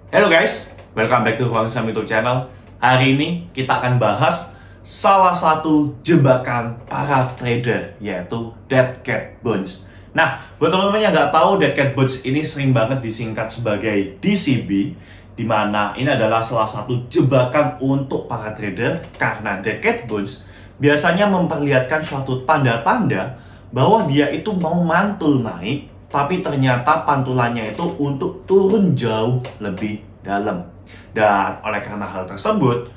Hello guys, welcome back to Huang Sam YouTube channel. Hari ini kita akan bahas salah satu jebakan para trader, yaitu Dead Cat Bounce. Nah, buat teman-teman yang nggak tahu, Dead Cat Bounce ini sering banget disingkat sebagai DCB, di mana ini adalah salah satu jebakan untuk para trader karena Dead Cat Bounce biasanya memperlihatkan suatu tanda-tanda bahwa dia itu mau mantul naik, tapi ternyata pantulannya itu untuk turun jauh lebih dalam. Dan oleh karena hal tersebut,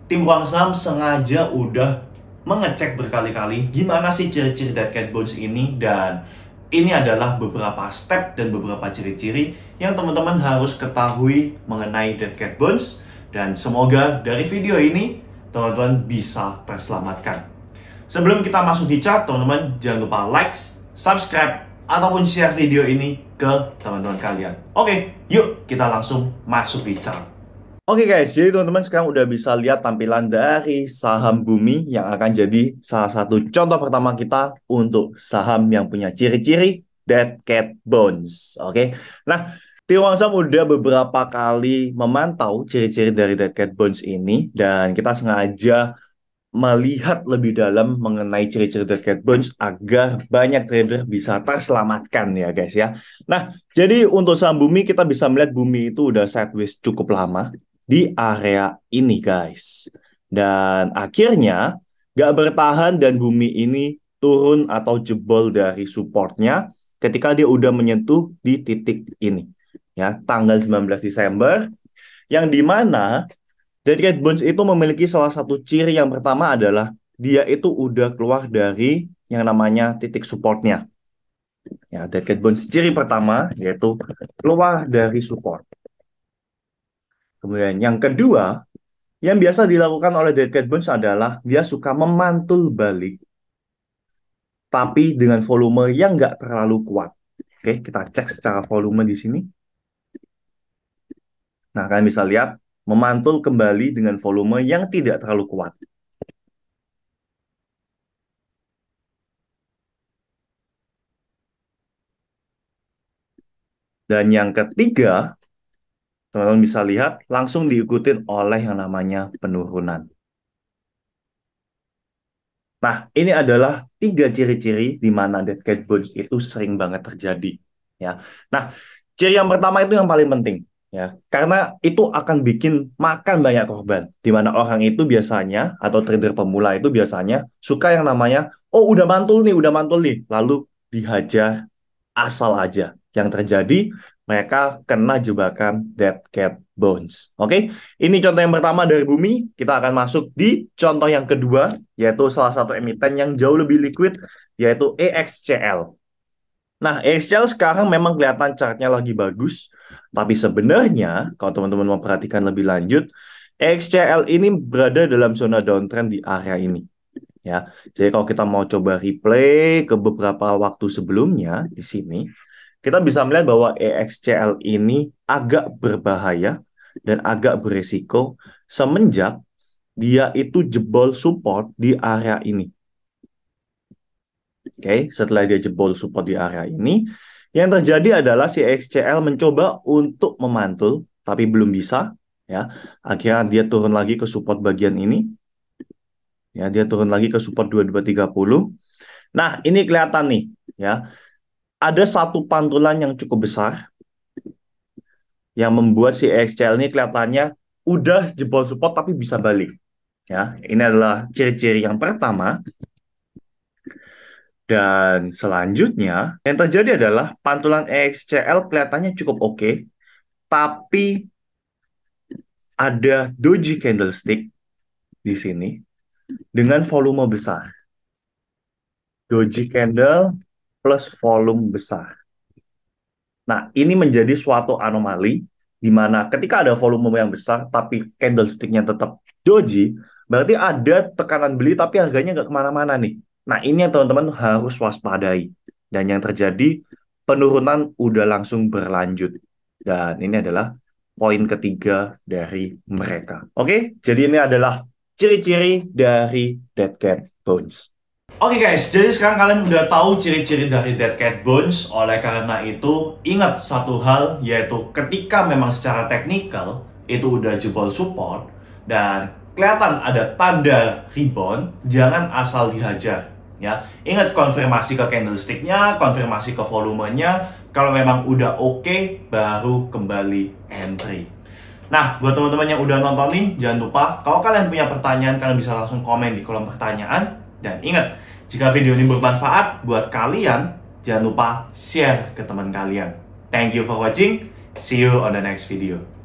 tim Huang Sam sengaja udah mengecek berkali-kali gimana sih ciri-ciri Dead Cat Bounce ini, dan ini adalah beberapa step dan beberapa ciri-ciri yang teman-teman harus ketahui mengenai Dead Cat Bounce, dan semoga dari video ini teman-teman bisa terselamatkan. Sebelum kita masuk di chart, teman-teman jangan lupa like, subscribe, ataupun share video ini ke teman-teman kalian. Oke, yuk kita langsung masuk di chart. Oke guys, jadi teman-teman sekarang udah bisa lihat tampilan dari saham Bumi yang akan jadi salah satu contoh pertama kita untuk saham yang punya ciri-ciri Dead Cat Bounce. Oke, nah tim Huang Sam udah beberapa kali memantau ciri-ciri dari Dead Cat Bounce ini, dan kita sengaja melihat lebih dalam mengenai ciri-ciri Dead Cat Bounce agar banyak trader bisa terselamatkan ya guys ya. Nah, jadi untuk saham Bumi kita bisa melihat Bumi itu udah sideways cukup lama di area ini guys. Dan akhirnya gak bertahan dan Bumi ini turun atau jebol dari supportnya ketika dia udah menyentuh di titik ini. Ya, tanggal 19 Desember yang dimana Dead Cat Bounce itu memiliki salah satu ciri yang pertama adalah dia itu udah keluar dari yang namanya titik supportnya. Ya, Dead Cat Bounce ciri pertama yaitu keluar dari support. Kemudian yang kedua, yang biasa dilakukan oleh Dead Cat Bounce adalah dia suka memantul balik, tapi dengan volume yang nggak terlalu kuat. Oke, kita cek secara volume di sini. Nah, kalian bisa lihat memantul kembali dengan volume yang tidak terlalu kuat. Dan yang ketiga, teman-teman bisa lihat langsung diikutin oleh yang namanya penurunan. Nah, ini adalah tiga ciri-ciri di mana Dead Cat Bounce itu sering banget terjadi. Ya. Nah, ciri yang pertama itu yang paling penting. Ya, karena itu akan bikin makan banyak korban. Di mana orang itu biasanya, atau trader pemula itu biasanya suka yang namanya, oh udah mantul nih. Lalu dihajar asal aja. Yang terjadi, mereka kena jebakan Dead Cat Bounce. Oke, ini contoh yang pertama dari Bumi. Kita akan masuk di contoh yang kedua, yaitu salah satu emiten yang jauh lebih liquid, yaitu EXCL. Nah, EXCL sekarang memang kelihatan chartnya lagi bagus, tapi sebenarnya kalau teman-teman mau perhatikan lebih lanjut, EXCL ini berada dalam zona downtrend di area ini. Ya, jadi kalau kita mau coba replay ke beberapa waktu sebelumnya di sini, kita bisa melihat bahwa EXCL ini agak berbahaya dan agak beresiko semenjak dia itu jebol support di area ini. Oke, setelah dia jebol support di area ini, yang terjadi adalah si EXCL mencoba untuk memantul, tapi belum bisa. Ya, akhirnya dia turun lagi ke support bagian ini. Ya, dia turun lagi ke support 2230. Nah, ini kelihatan nih, ya. Ada satu pantulan yang cukup besar yang membuat si EXCL ini kelihatannya udah jebol support tapi bisa balik. Ya, ini adalah ciri-ciri yang pertama. Dan selanjutnya, yang terjadi adalah pantulan EXCL kelihatannya cukup oke, tapi ada doji candlestick di sini dengan volume besar. Doji candle plus volume besar. Nah, ini menjadi suatu anomali di mana ketika ada volume yang besar tapi candlestick-nya tetap doji, berarti ada tekanan beli tapi harganya nggak kemana-mana nih. Nah, ini yang teman-teman harus waspadai. Dan yang terjadi, penurunan udah langsung berlanjut. Dan ini adalah poin ketiga dari mereka. Oke, jadi ini adalah ciri-ciri dari Dead Cat Bounce. Oke guys, jadi sekarang kalian udah tahu ciri-ciri dari Dead Cat Bones. Oleh karena itu, ingat satu hal, yaitu ketika memang secara teknikal itu udah jebol support dan kelihatan ada tanda rebound, jangan asal dihajar. Ya, ingat konfirmasi ke candlesticknya, konfirmasi ke volumenya. Kalau memang udah oke, baru kembali entry. Nah, buat teman-teman yang udah nontonin, jangan lupa kalau kalian punya pertanyaan, kalian bisa langsung komen di kolom pertanyaan. Dan ingat, jika video ini bermanfaat buat kalian, jangan lupa share ke teman kalian. Thank you for watching. See you on the next video.